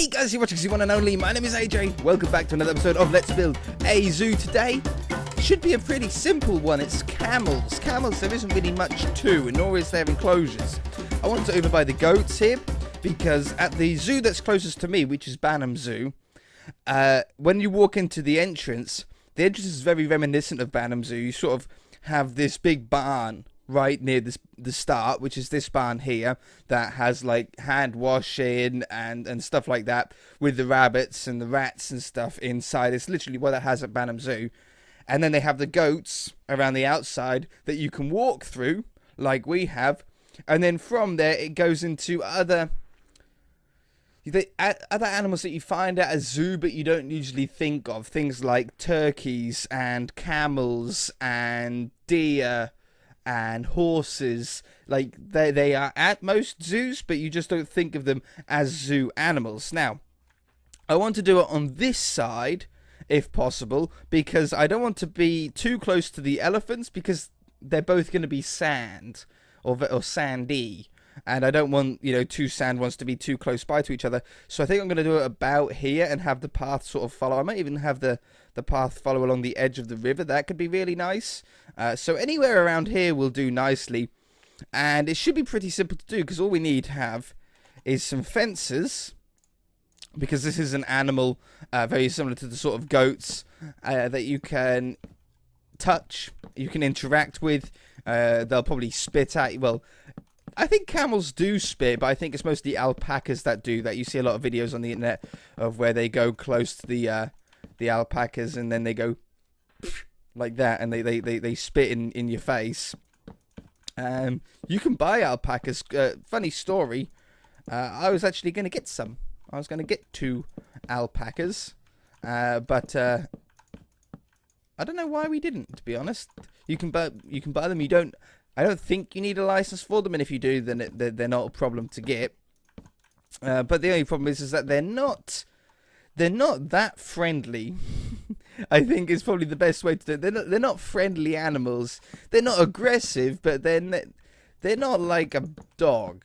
Hey guys, you're watching the one and only. My name is AJ. Welcome back to another episode of Let's Build a Zoo. Today should be a pretty simple one. It's camels. Camels, there isn't really much to, nor is there enclosures. I want to overbuy the goats here because at the zoo that's closest to me, which is Banham Zoo, when you walk into the entrance is very reminiscent of Banham Zoo. You sort of have this big barn right near the start, which is this barn here that has like hand washing and stuff like that with the rabbits and the rats and stuff inside. It's literally what it has at Banham Zoo. And then they have the goats around the outside that you can walk through like we have, and then from there it goes into other animals that you find at a zoo but you don't usually think of, things like turkeys and camels and deer and horses. Like they are at most zoos, but you just don't think of them as zoo animals. Now, I want to do it on this side, if possible, because I don't want to be too close to the elephants, because they're both going to be sand or sandy, and I don't want, two sand ones to be too close by to each other. So I think I'm going to do it about here and have the path sort of follow. I might even have the path follow along the edge of the river. That could be really nice. So anywhere around here will do nicely. And it should be pretty simple to do, because all we need to have is some fences, because this is an animal very similar to the sort of goats that you can touch, you can interact with. They'll probably spit at you. Well, I think camels do spit, but I think it's mostly alpacas that do that. You see a lot of videos on the internet of where they go close to the alpacas and then they go like that, and they spit in your face. You can buy alpacas. Funny story, I was actually going to get some. I was going to get 2 alpacas, but I don't know why we didn't, to be honest. You can buy them. I don't think you need a license for them, and if you do, then they're not a problem to get. But the only problem is that they're not that friendly. I think is probably the best way to do it. They're not friendly animals. They're not aggressive, but they're not like a dog.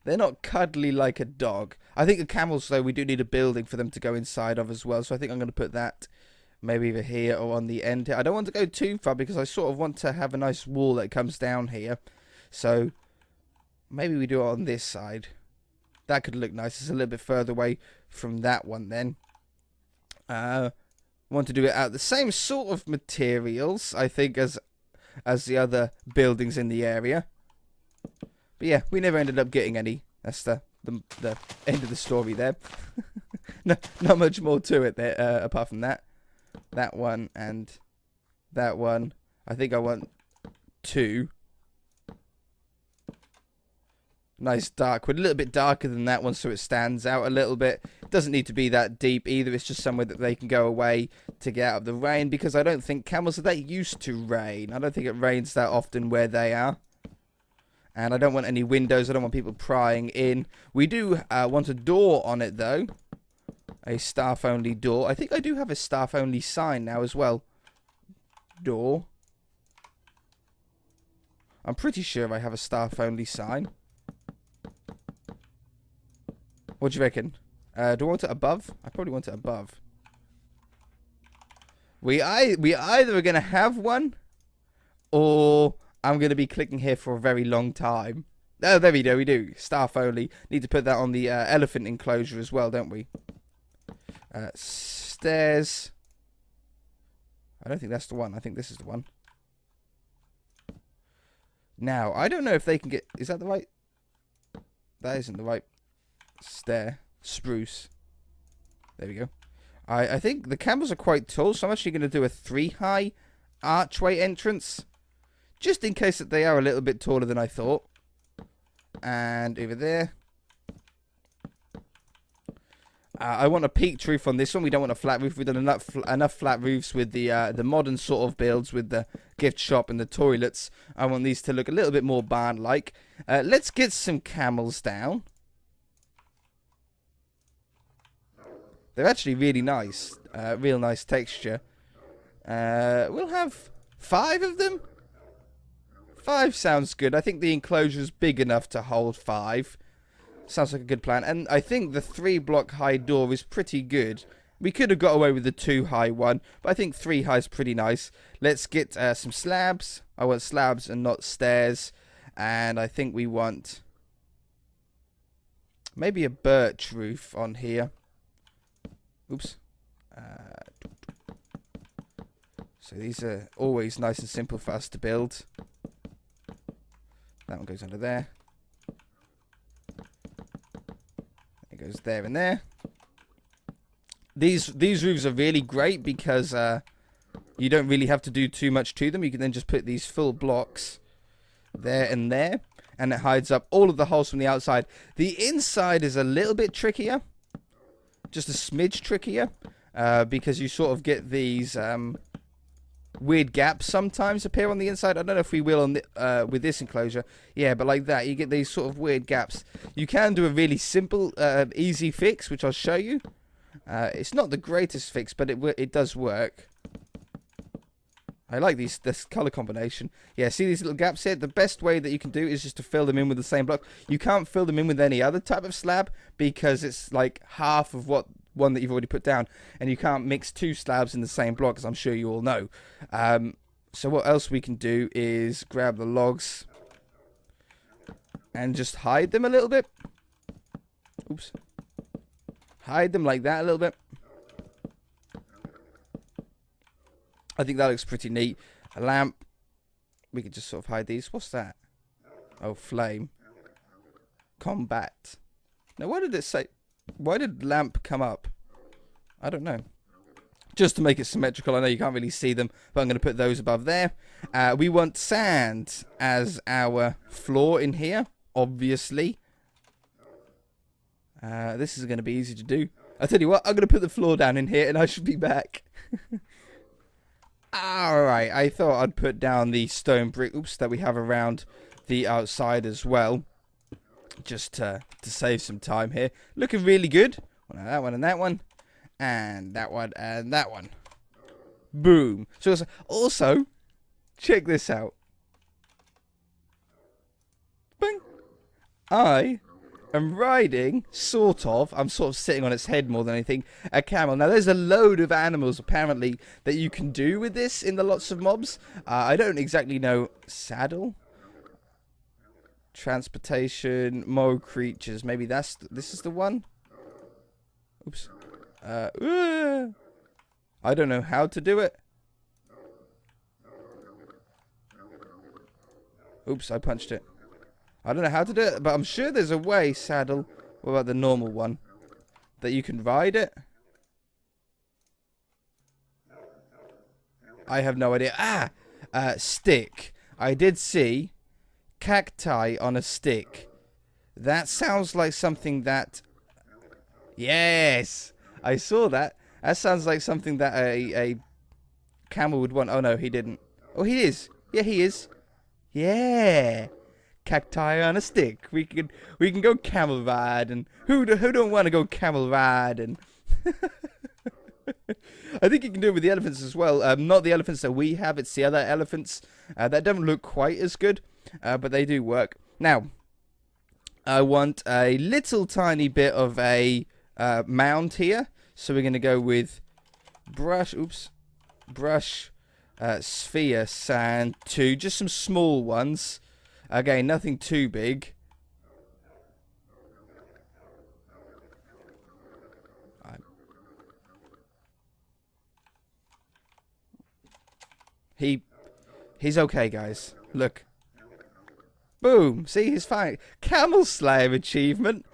They're not cuddly like a dog. I think the camels, though, we do need a building for them to go inside of as well. So I think I'm going to put that maybe either here or on the end here. I don't want to go too far because I sort of want to have a nice wall that comes down here. So maybe we do it on this side. That could look nice. It's a little bit further away from that one then. Want to do it out the same sort of materials, I think, as the other buildings in the area. But yeah, we never ended up getting any. That's the end of the story there. No, not much more to it there, apart from that. That one and that one. I think I want 2. Nice dark wood. A little bit darker than that one so it stands out a little bit. It doesn't need to be that deep either. It's just somewhere that they can go away to get out of the rain, because I don't think camels are that used to rain. I don't think it rains that often where they are. And I don't want any windows. I don't want people prying in. We do want a door on it, though. A staff-only door. I think I do have a staff-only sign now as well. Door. I'm pretty sure I have a staff-only sign. What do you reckon? Do I want it above? I probably want it above. We either are going to have one, or I'm going to be clicking here for a very long time. Oh, there we go. We do. Staff only. Need to put that on the elephant enclosure as well, don't we? Stairs. I don't think that's the one. I think this is the one. Now, I don't know if they can get... Is that the right... That isn't the right stair. Spruce. There we go. I think the camels are quite tall, so I'm actually going to do a 3-high archway entrance, just in case that they are a little bit taller than I thought. And over there. I want a peaked roof on this one. We don't want a flat roof. We've done enough flat roofs with the modern sort of builds with the gift shop and the toilets. I want these to look a little bit more barn-like. Let's get some camels down. They're actually really nice. Real nice texture. We'll have 5 of them. 5 sounds good. I think the enclosure is big enough to hold 5. Sounds like a good plan. And I think the 3-block high door is pretty good. We could have got away with the 2 high one, but I think 3 high is pretty nice. Let's get some slabs. I want slabs and not stairs. And I think we want maybe a birch roof on here. Oops. So these are always nice and simple for us to build. That one goes under there. It goes there and there. These roofs are really great because you don't really have to do too much to them. You can then just put these full blocks there and there, and it hides up all of the holes from the outside. The inside is a little bit trickier, just a smidge trickier, because you sort of get these weird gaps sometimes appear on the inside. I don't know if we will on the, with this enclosure. Yeah, but like that, you get these sort of weird gaps. You can do a really simple, easy fix, which I'll show you. It's not the greatest fix, but it does work. I like this color combination. Yeah, see these little gaps here? The best way that you can do is just to fill them in with the same block. You can't fill them in with any other type of slab because it's like half of one that you've already put down, and you can't mix 2 slabs in the same block, as I'm sure you all know. So what else we can do is grab the logs and just hide them a little bit. Oops. Hide them like that a little bit. I think that looks pretty neat. A lamp. We could just sort of hide these. What's that? Oh, flame. Combat. Now, why did it say... Why did lamp come up? I don't know. Just to make it symmetrical. I know you can't really see them, but I'm going to put those above there. We want sand as our floor in here, obviously. This is going to be easy to do. I'll tell you what, I'm going to put the floor down in here and I should be back. Alright, I thought I'd put down the stone brick, that we have around the outside as well. Just to save some time here. Looking really good. Well, that one and that one. And that one and that one. Boom. So also, check this out. Bing. I'm riding, I'm sort of sitting on its head more than anything, a camel. Now, there's a load of animals, apparently, that you can do with this in the lots of mobs. I don't exactly know. Saddle? Transportation, more creatures. Maybe this is the one? Oops. I don't know how to do it. Oops, I punched it. I don't know how to do it, but I'm sure there's a way, saddle. What about the normal one? That you can ride it? I have no idea. Stick. I did see cacti on a stick. That sounds like something that... Yes! I saw that. That sounds like something that a camel would want. Oh, no, he didn't. Oh, he is. Yeah, he is. Yeah! Cacti on a stick. We can go camel ride, and who don't want to go camel ride? And I think you can do it with the elephants as well. Not the elephants that we have. It's the other elephants that don't look quite as good, but they do work. Now, I want a little tiny bit of a mound here, so we're going to go with brush. Oops, brush, sphere, sand, 2, just some small ones. Again, nothing too big. He's okay, guys. Look. Boom. See, he's fine. Camel Slayer achievement.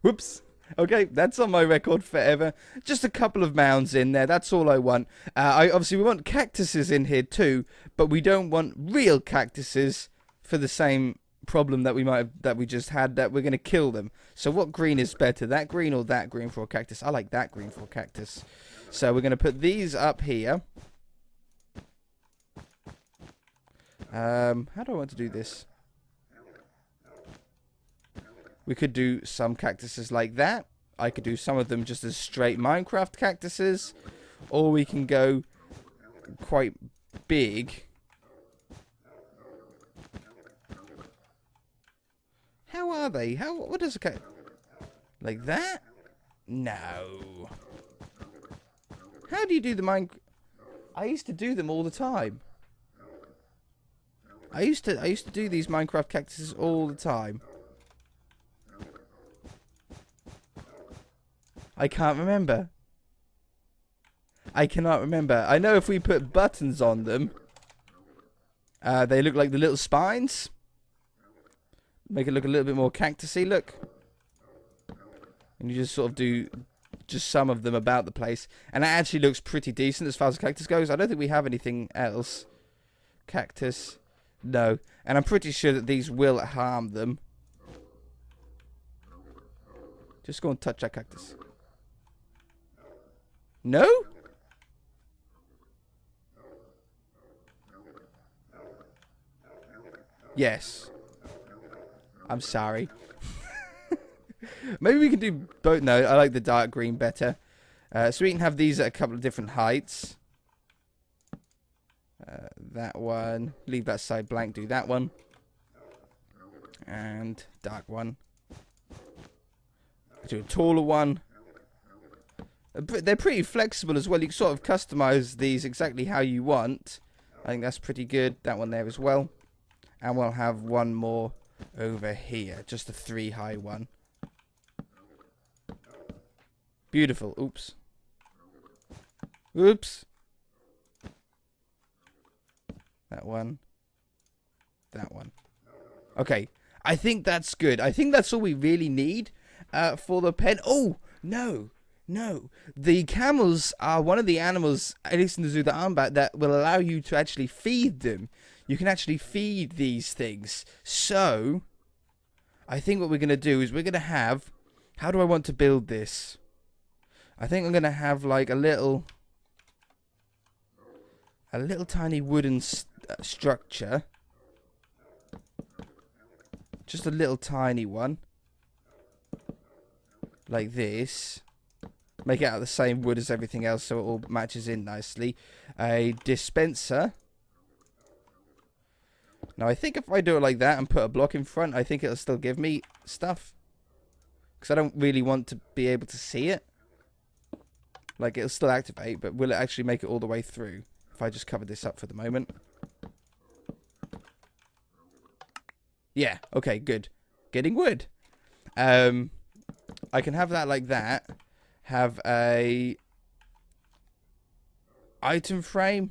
Whoops. Okay, that's on my record forever. Just a couple of mounds in there. That's all I want. Obviously, we want cactuses in here too, but we don't want real cactuses for the same problem that we just had. That we're gonna kill them. So, what green is better, that green or that green for a cactus? I like that green for a cactus. So, we're gonna put these up here. How do I want to do this? We could do some cactuses like that. I could do some of them just as straight Minecraft cactuses. Or we can go quite big. How are they? How? What does a like that? No. How do you do the mine? I used to do them all the time. I used to do these Minecraft cactuses all the time. I can't remember. I cannot remember. I know if we put buttons on them, they look like the little spines. Make it look a little bit more cactusy. Look. And you just sort of do just some of them about the place. And it actually looks pretty decent as far as cactus goes. I don't think we have anything else. Cactus. No. And I'm pretty sure that these will harm them. Just go and touch that cactus. No? Yes. I'm sorry. Maybe we can do both. No, I like the dark green better. So we can have these at a couple of different heights. That one. Leave that side blank. Do that one. And dark one. Do a taller one. They're pretty flexible as well. You can sort of customize these exactly how you want. I think that's pretty good. That one there as well. And we'll have one more over here. Just a 3 high one. Beautiful. Oops. Oops. That one. That one. Okay. I think that's good. I think that's all we really need for the pen. Oh, no. No. The camels are one of the animals, at least in the zoo that I'm at, that will allow you to actually feed them. You can actually feed these things. So, I think what we're going to do is we're going to have... How do I want to build this? I think I'm going to have like a little tiny wooden structure. Just a little tiny one. Like this. Make it out of the same wood as everything else so it all matches in nicely. A dispenser. Now I think if I do it like that and put a block in front, I think it'll still give me stuff. Because I don't really want to be able to see it. Like, it'll still activate, but will it actually make it all the way through? If I just cover this up for the moment. Yeah, okay, good. Getting wood. I can have that like that. Have a... item frame.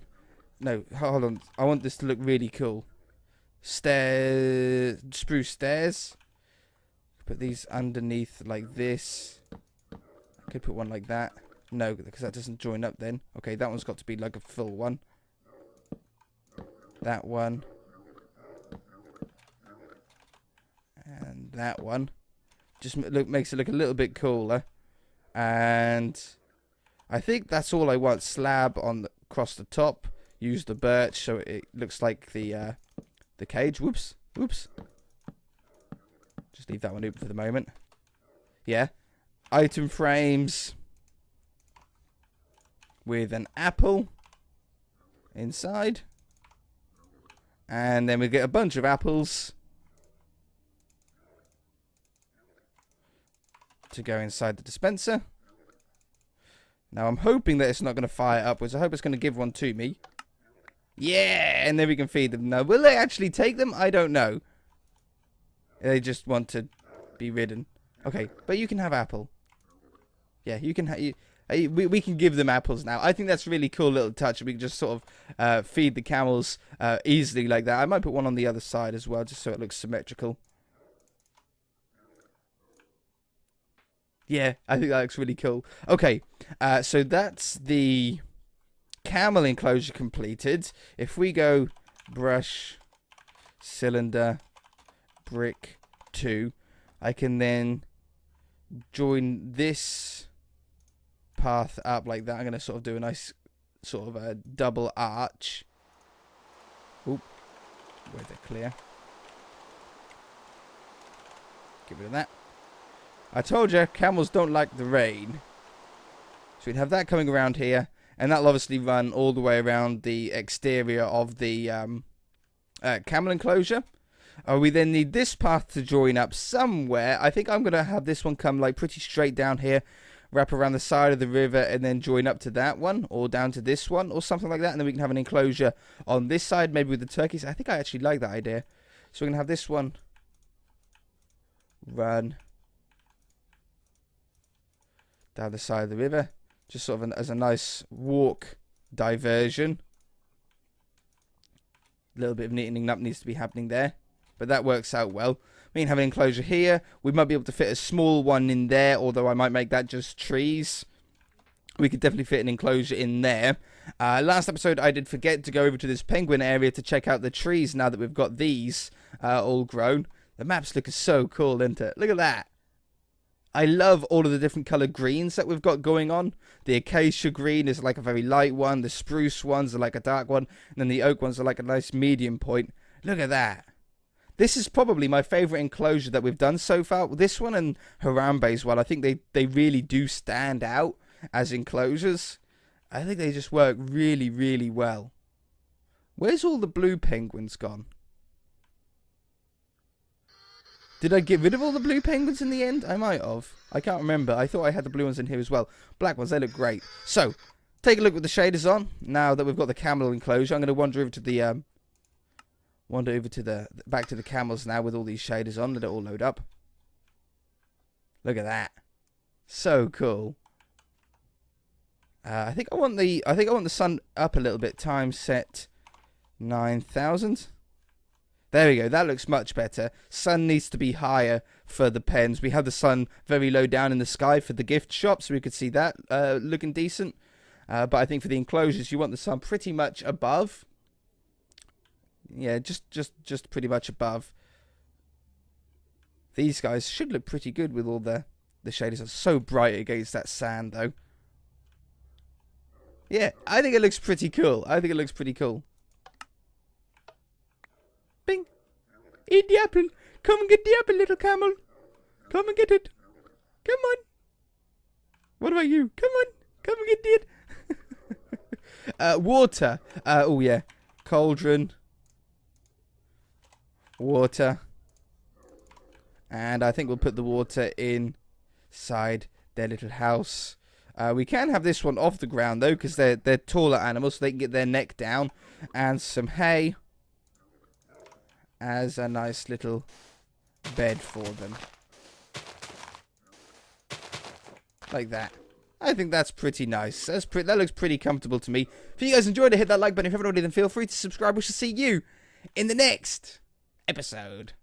No, hold on. I want this to look really cool. Stairs... Spruce stairs. Put these underneath like this. I could put one like that. No, because that doesn't join up then. Okay, that one's got to be like a full one. That one. And that one. Just makes it look a little bit cooler. And I think that's all I want. Slab across the top. Use the birch so it looks like the cage. Whoops. Whoops. Just leave that one open for the moment. Yeah. Item frames. With an apple inside. And then we get a bunch of apples to go inside the dispenser. Now I'm hoping that it's not going to fire upwards. I hope it's going to give one to me. Yeah, and then we can feed them. Now, will they actually take them? I don't know. They just want to be ridden. Okay, but you can have apple. Yeah, you can have... We can give them apples now. I think that's a really cool little touch. We can just sort of feed the camels easily like that. I might put one on the other side as well, just so it looks symmetrical. Yeah, I think that looks really cool. Okay, so that's the camel enclosure completed. If we go brush, cylinder, brick 2, I can then join this path up like that. I'm going to sort of do a nice sort of a double arch. Oop. Where's that clear? Get rid of that. I told you, camels don't like the rain. So we'd have that coming around here. And that'll obviously run all the way around the exterior of the camel enclosure. We then need this path to join up somewhere. I think I'm going to have this one come like pretty straight down here, wrap around the side of the river, and then join up to that one, or down to this one, or something like that. And then we can have an enclosure on this side, maybe with the turkeys. I think I actually like that idea. So we're going to have this one run down the side of the river, just sort of as a nice walk diversion. A little bit of neatening up needs to be happening there, but that works out well. We can have an enclosure here. We might be able to fit a small one in there, although I might make that just trees. We could definitely fit an enclosure in there. Last episode, I did forget to go over to this penguin area to check out the trees now that we've got these all grown. The map's looking so cool, isn't it? Look at that. I love all of the different colour greens that we've got going on. The acacia green is like a very light one. The spruce ones are like a dark one. And then the oak ones are like a nice medium point. Look at that. This is probably my favourite enclosure that we've done so far. This one and Harambe's one, I think they really do stand out as enclosures. I think they just work really, really well. Where's all the blue penguins gone? Did I get rid of all the blue penguins in the end? I might have. I can't remember. I thought I had the blue ones in here as well. Black ones, they look great. So, take a look with the shaders on. Now that we've got the camel enclosure, I'm going to wander over to the back to the camels now with all these shaders on. Let it all load up. Look at that. So cool. I think I want the sun up a little bit. Time set 9,000. There we go. That looks much better. Sun needs to be higher for the pens. We have the sun very low down in the sky for the gift shop, so we could see that looking decent. But I think for the enclosures, you want the sun pretty much above. Yeah, just pretty much above. These guys should look pretty good with all the shaders. Are so bright against that sand, though. Yeah, I think it looks pretty cool. Bing! Eat the apple. Come and get the apple, little camel. Come and get it. Come on. What about you? Come on. Come and get it. Water. Oh, yeah. Cauldron. Water. And I think we'll put the water inside their little house. We can have this one off the ground, though, because they're taller animals, so they can get their neck down. And some hay as a nice little bed for them. Like that. I think that's pretty nice. That looks pretty comfortable to me. If you guys enjoyed it, hit that like button. If you haven't already, then feel free to subscribe. We shall see you in the next episode.